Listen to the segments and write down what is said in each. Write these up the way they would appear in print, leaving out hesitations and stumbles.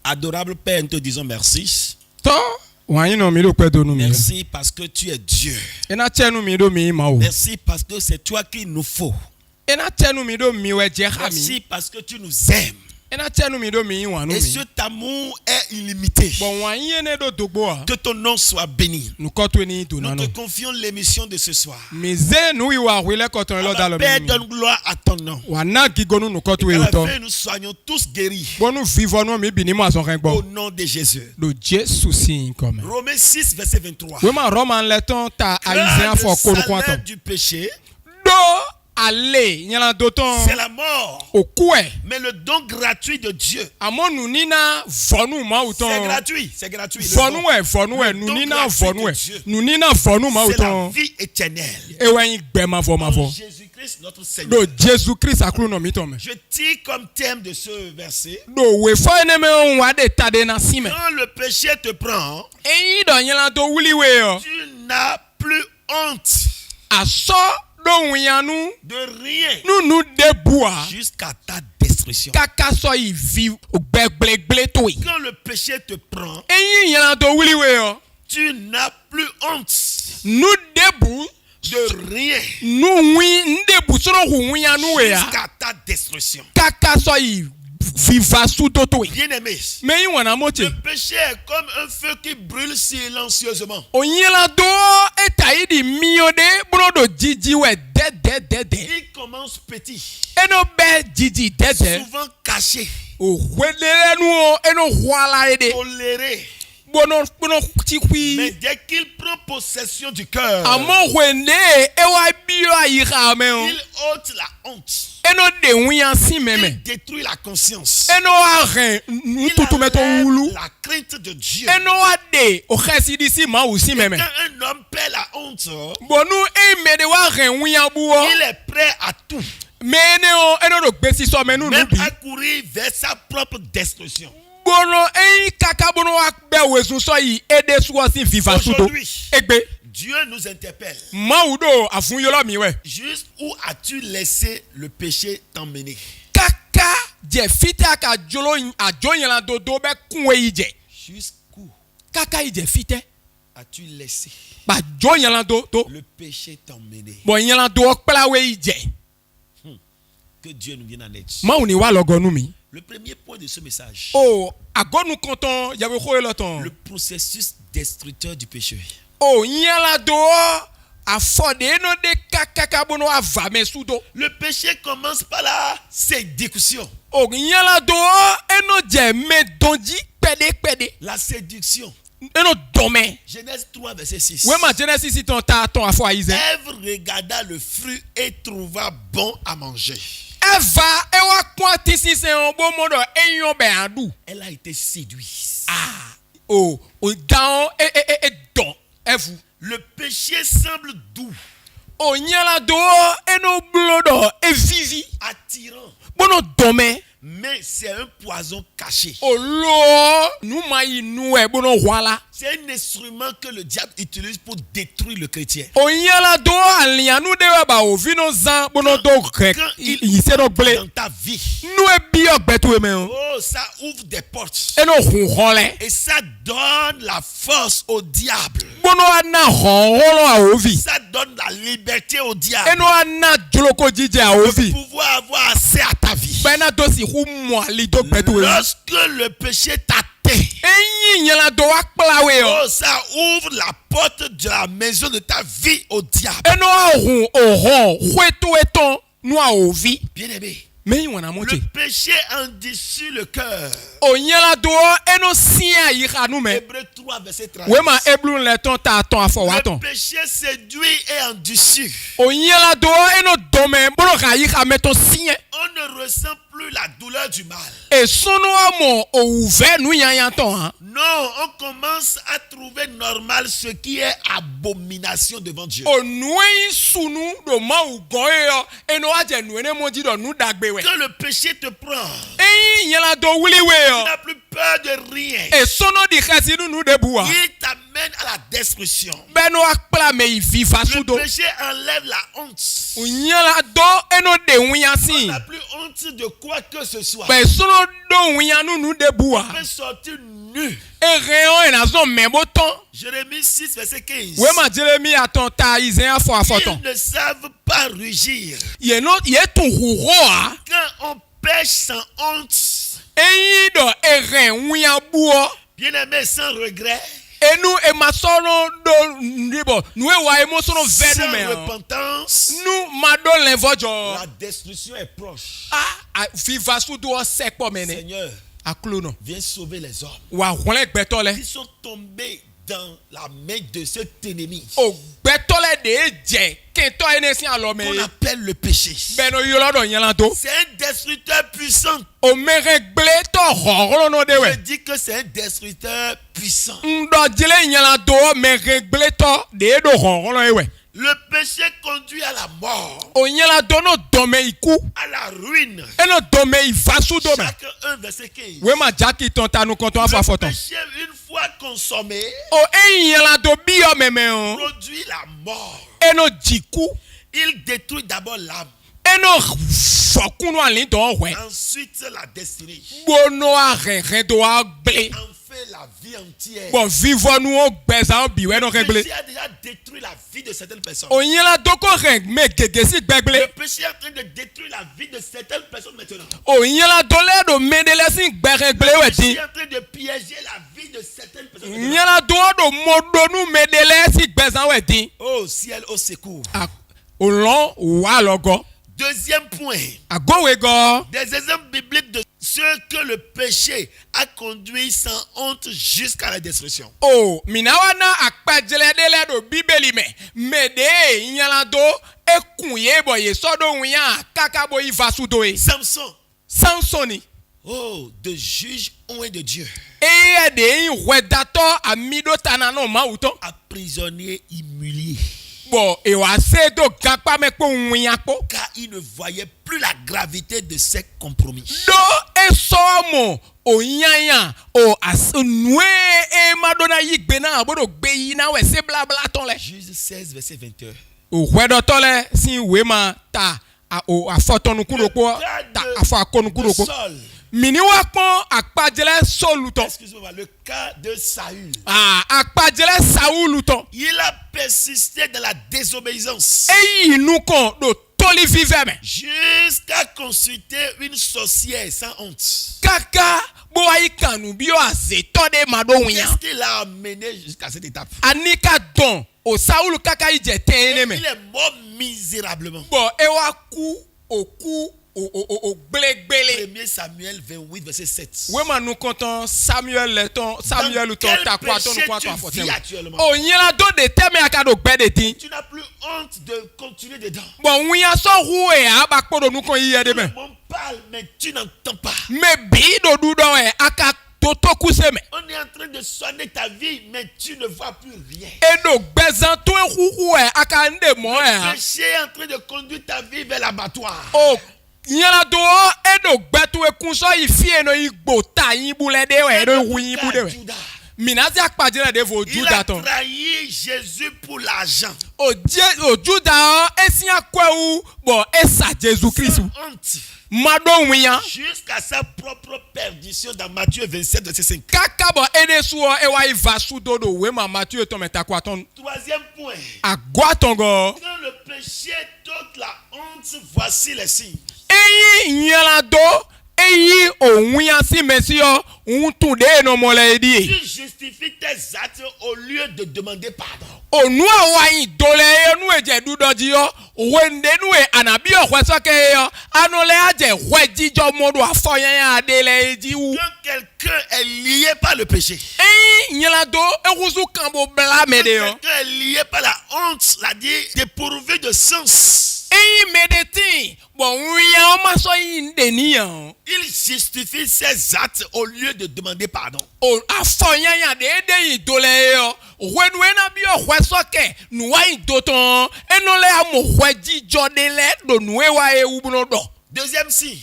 Adorable Père, nous te disons merci. Merci parce que tu es Dieu. Merci parce que c'est toi qu'il nous faut. Merci parce que tu nous aimes. Et cet amour est illimité. Que ton nom soit béni. Nous te confions l'émission de ce soir. Alors, Père, donne gloire à ton nom. Et à la fin, nous soyons tous guéris. Au nom de Jésus. Romains 6, verset 23. Le salaire du péché, c'est la mort. Mais le don gratuit de Dieu, c'est gratuit. C'est gratuit. C'est la vie éternelle. En Jésus-Christ, notre Seigneur. Je tire comme thème de ce verset. Quand le péché te prend, tu n'as plus honte de rien jusqu'à ta destruction. Quand le péché te prend, tu n'as plus honte de rien jusqu'à ta destruction. Bien-aimé, le péché est comme un feu qui brûle silencieusement. Il commence petit, souvent caché, toléré. Mais dès qu'il prend possession du cœur, il ôte la honte. Il détruit la conscience. Il enlève la crainte de Dieu. Et quand un homme perd la honte, il est prêt à tout, même à courir vers sa propre destruction. Aujourd'hui, Dieu nous interpelle. Juste où as-tu laissé le péché t'emmener? Jusqu'où as-tu laissé le péché t'emmener? Que Dieu nous vienne en aide. Le premier point de ce message, le processus destructeur du péché. Le péché commence par la séduction. La séduction. Genèse 3, verset 6. Ève regarda le fruit et trouva bon à manger. Elle a été séduite. Le péché semble doux, attirant, mais c'est un poison caché. C'est un instrument que le diable utilise pour détruire le chrétien. Quand il dans ta vie, ça ouvre des portes et ça donne la force au diable. Ça donne la liberté au diable de pouvoir avoir accès à ta vie. Lorsque le péché t'atteint, ça ouvre la porte de la maison de ta vie au diable. Bien-aimé, le péché endurcit le cœur. Hébreux 3, verset 30. Le péché séduit et endurcit. On ne ressent plus la douleur du mal. Non, on commence à trouver normal ce qui est abomination devant Dieu. Quand le péché te prend, tu n'as plus peur de rien. Il t'amène mène à la destruction. Le péché enlève la honte. On n'a plus honte de quoi que ce soit. On peut sortir nu. Jérémie 6, verset 15. Ils ne savent pas rugir. Quand on pêche sans honte, bien-aimé, sans regret, sans repentance, la destruction est proche. Seigneur, viens sauver les hommes. Ils sont tombés dans la main de cet ennemi qu'on appelle le péché. C'est un destructeur puissant. Je dis que c'est un destructeur puissant. Le péché conduit à la mort, à la ruine. Jacques 1, verset 15. Le péché, une fois consommé, produit la mort. Il détruit d'abord l'âme. Ensuite la destinée. La vie entière. Le péché a déjà détruit la vie de certaines personnes. Le péché est en train de détruire la vie de certaines personnes maintenant. Le péché est en train de piéger la vie de certaines personnes maintenant. Oh ciel, au secours. Deuxième point. Des exemples bibliques de ce que le péché a conduit sans honte jusqu'à la destruction. Samson. Oh, de juge oint de Dieu. Prisonnier humilié. Car il ne voyait plus la gravité de ses compromis. Juge 16, verset 21. Excusez-moi, le cas de Saül. Il a persisté dans la désobéissance jusqu'à consulter une sorcière sans honte. Qu'est-ce qui l'a amené jusqu'à cette étape? Il est mort misérablement. 1 Samuel 28, verset 7. Samuel actuellement. Tu n'as plus honte de continuer dedans. On parle, mais tu n'entends pas. On est en train de soigner ta vie, mais tu ne vois plus rien. Le péché est en train de conduire ta vie vers l'abattoir. Il a trahi Jésus pour l'argent. Jusqu'à sa propre perdition dans Matthieu 27, verset 5. Troisième point. Quand le péché ôte la honte, voici les signes. Tu justifies tes actes au lieu de demander pardon. Quand quelqu'un est lié par le péché, quelqu'un est lié par la honte, c'est-à-dire dépourvu de sens, il justifie ses actes au lieu de demander pardon. Deuxième signe.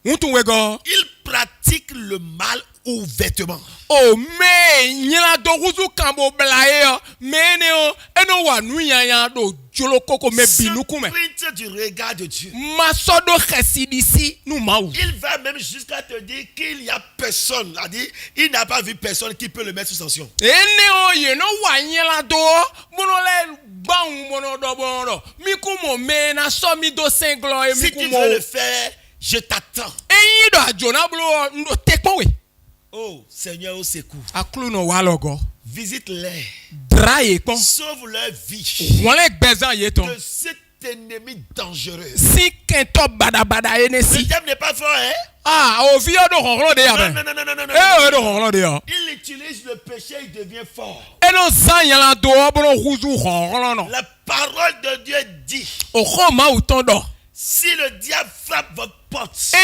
Il pratique le mal ouvertement. Oh mais nyela do ruzu kambo blaye meneo eno wa nuya ya do jolokoko me binukume. Sprint du regard de Dieu. Masodo khesidisi nu maou. Il va même jusqu'à te dire qu'il y a personne, a dit il n'a pas vu personne qui peut le mettre sous sanction. Eneo yeno wa nyela do monole baun mono do bono mikumo me na so mi do singlo e mikumo. Si tu veux le faire, je t'attends. Eyi do ajona blo ndo tekpowe. Oh Seigneur au secours. Akluno walogo. Visite-les. Sauve leur vie. De cet ennemi dangereux. Si kento bada bada enesi. Le diable n'est pas fort, hein? Ah, au vieux de ronron de yabe. Non. Il utilise le péché, il devient fort. Et non ça y a la doa bono rouzu ronron. La parole de Dieu dit. O khoma utondo. Si le diable frappe votre porte,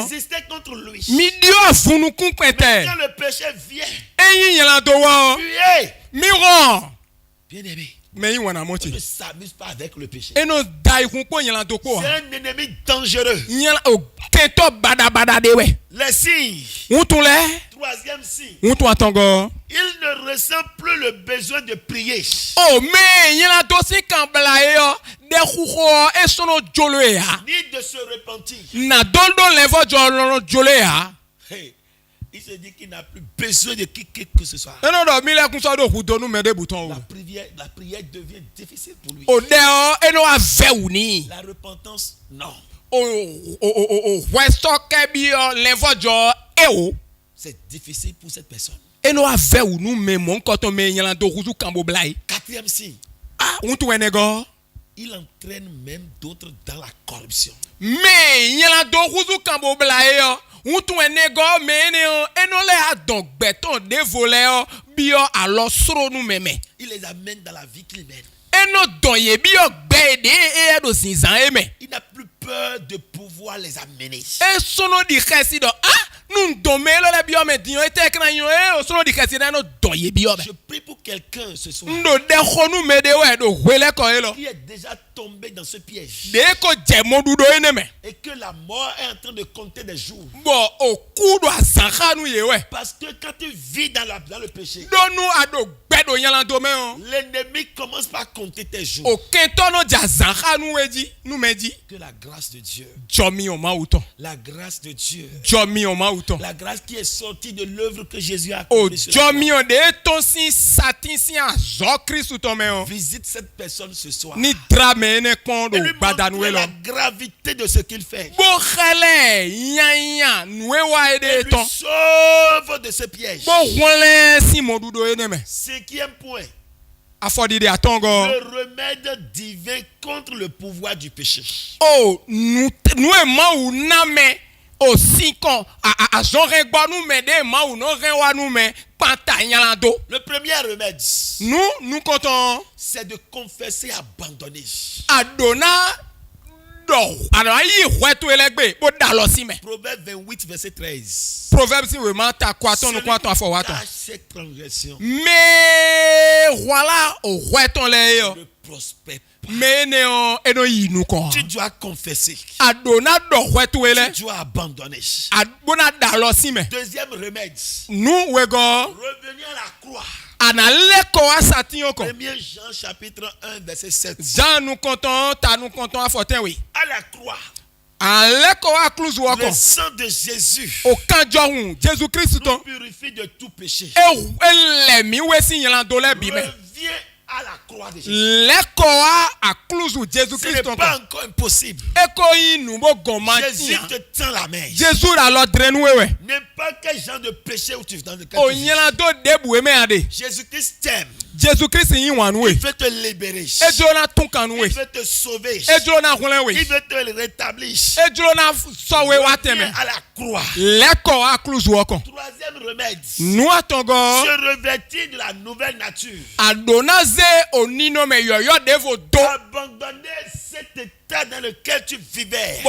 résistez contre lui. Mais quand le péché vient, fuyez. Bien-aimé, on ne s'amuse pas avec le péché. C'est un ennemi dangereux. Les signes. Troisième signe. Il ne ressent plus le besoin de prier. Oh mais il y a un dossier ni de se repentir. Il se dit qu'il n'a plus besoin de qui que ce soit. La prière devient difficile pour lui. La repentance, non. C'est difficile pour cette personne. Quatrième signe. Il entraîne même d'autres dans la corruption. Mais il y a do ruzu kambo blaye untu enego meneo enole adon beton de voler bio alo sro nu meme. Il les amène dans la vie qu'il mène. Eno doye bio gbede e do sinzan eme. Il n'a plus peur de pouvoir les amener. E sono di khesi do nous domelo le bio me dio ete kna yo e sono di khesi na no doye bio be. Je prie pour quelqu'un ce soir. Ndo de khonu me de we do wele ko elo. Qui est déjà tombé dans ce piège. De ko jemodu do eneme. Et que la mort est en train de compter des jours. Bon o ku do asanka nu ye we. Parce que quand tu vis dans le péché. Do nu ado gbedo yan do me on. L'ennemi commence par compter tes jours. O kento no jazanka nu weji nu meji. Que la grâce de Dieu. Jomi o mauto. La grâce de Dieu. Jomi o mauto. La grâce qui est sortie de l'œuvre que Jésus a accomplie. Visite cette personne ce soir. Et lui montre la gravité de ce qu'il fait. Et lui sauve de ce piège. Cinquième point. Le remède divin contre le pouvoir du péché. Oh, nous aussi quand le premier remède, nous comptons, c'est de confesser, abandonner. Proverbe 28 verset 13. Proverbe si vraiment ta kwaton nous kwaton fo waton. Mais voilà au retour les ne prospère pas. Mais tu dois confesser. Tu dois abandonner. Deuxième remède. Revenir à la croix. 1 Jean chapitre 1 verset 7. À la croix. Le sang de Jésus nous purifie de tout péché. Reviens à la croix de Jésus. Ce n'est pas encore impossible. Jésus te tend la main. N'importe quel genre de péché où tu vis dans le cas. Jésus-Christ t'aime. Il veut te libérer. Il veut te sauver. Il veut te rétablir. À la croix. Troisième remède. Se revêtir de la nouvelle nature. Abandonner cet état dans lequel tu vivais.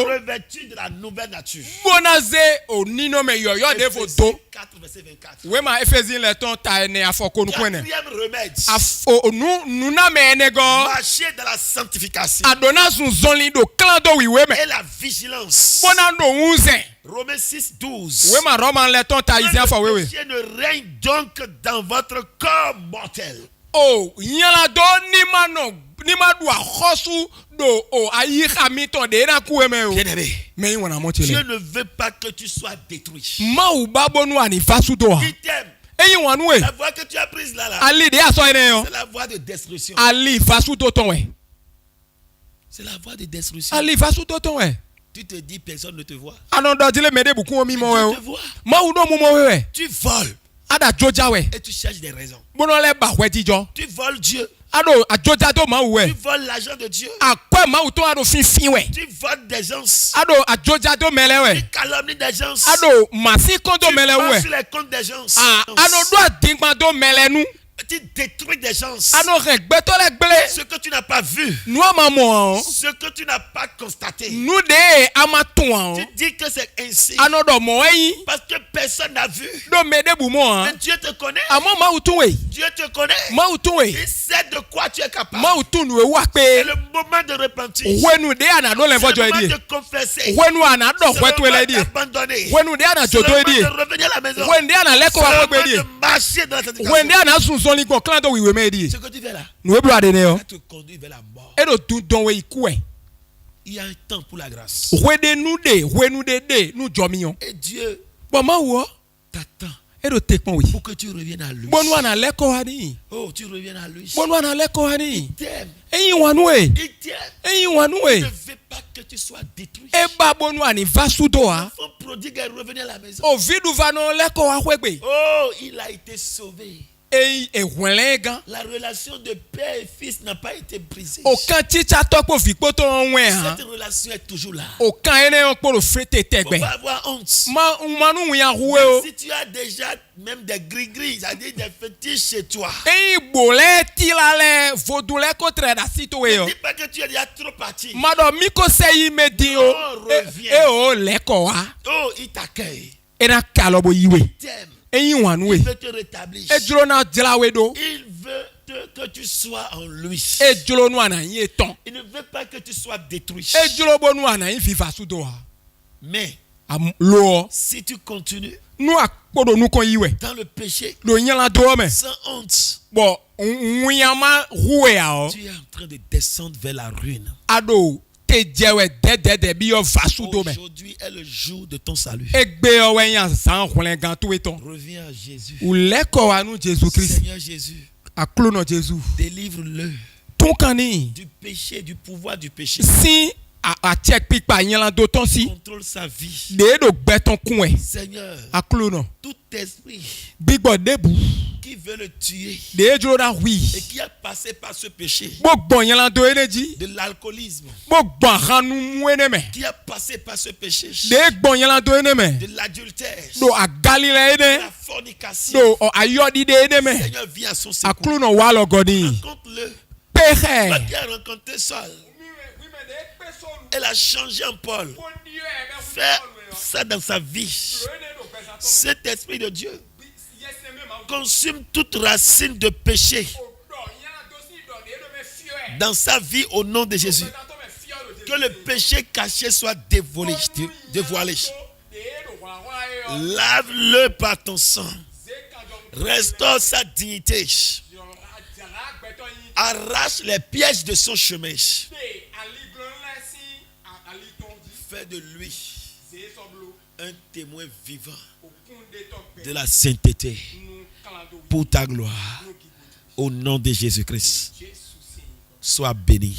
revêtu de la nouvelle nature. 4 verset 24. Quatrième remède. Marcher dans la sanctification. Et la vigilance. Romains 6, 12. Le péché ne règne donc dans votre corps mortel. Dieu ne veut pas que tu sois détruit. Il t'aime. La voie que tu as prise là, c'est la voie de destruction. C'est la voie de destruction. Tu te dis personne ne te voit. Dieu te voit. Tu voles. Et tu cherches des raisons. Tu voles Dieu. Tu voles l'argent de Dieu. Tu voles des gens. Tu calomnies des gens. Tu passes sur les comptes des gens. Tu détruis des gens. Ce que tu n'as pas vu. Ce que tu n'as pas constaté. Tu dis que c'est ainsi. Parce que personne n'a vu. Mais Dieu te connaît. Dieu te connaît. Il sait de quoi tu es capable. C'est le moment de repentir. C'est le moment de confesser. C'est le moment d'abandonner. C'est le moment de revenir à la maison. C'est le moment de marcher dans la sanctification. Ce que tu fais là, ça te conduit vers la mort. Il y a un temps pour la grâce. Et Dieu t'attend pour que tu reviennes à lui. Oh, tu reviennes à lui. Il t'aime. Il ne veut pas que tu sois détruit. L'enfant prodigue est revenu à la maison. Oh, il a été sauvé. La relation de père et fils n'a pas été brisée. Cette relation est toujours là. Il ne faut pas avoir honte. Même si tu as déjà même des gris-gris, c'est-à-dire des fétiches chez toi. Ne dis pas que tu es déjà trop parti. Oh, reviens. Oh, il t'accueille. Il t'aime. Il veut te rétablir. Il veut que tu sois en lui. Il ne veut pas que tu sois détruit. Mais si tu continues dans le péché, sans honte, tu es en train de descendre vers la ruine. Aujourd'hui est le jour de ton salut. Reviens à Jésus. Seigneur Jésus, délivre-le du péché, du pouvoir du péché. Contrôle sa vie. Seigneur, tout esprit qui veut le tuer et qui a passé par ce péché de l'alcoolisme, qui a passé par ce péché de l'adultère, de la fornication, Seigneur, viens à son secours. Rencontre-le. Toi qui as rencontré Saul, elle a changé en Paul. Fais ça dans sa vie. Cet esprit de Dieu consume toute racine de péché dans sa vie au nom de Jésus. Que le péché caché soit dévoilé. Lave-le par ton sang. Restaure sa dignité. Arrache les pièges de son chemin. Fais de lui un témoin vivant de la sainteté pour ta gloire. Au nom de Jésus-Christ. Sois béni.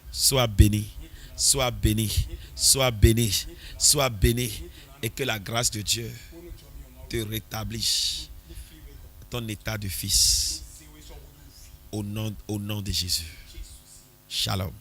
Sois béni. Sois béni. Sois béni. Sois béni. Et que la grâce de Dieu te rétablisse ton état de fils. Au nom de Jésus. Shalom.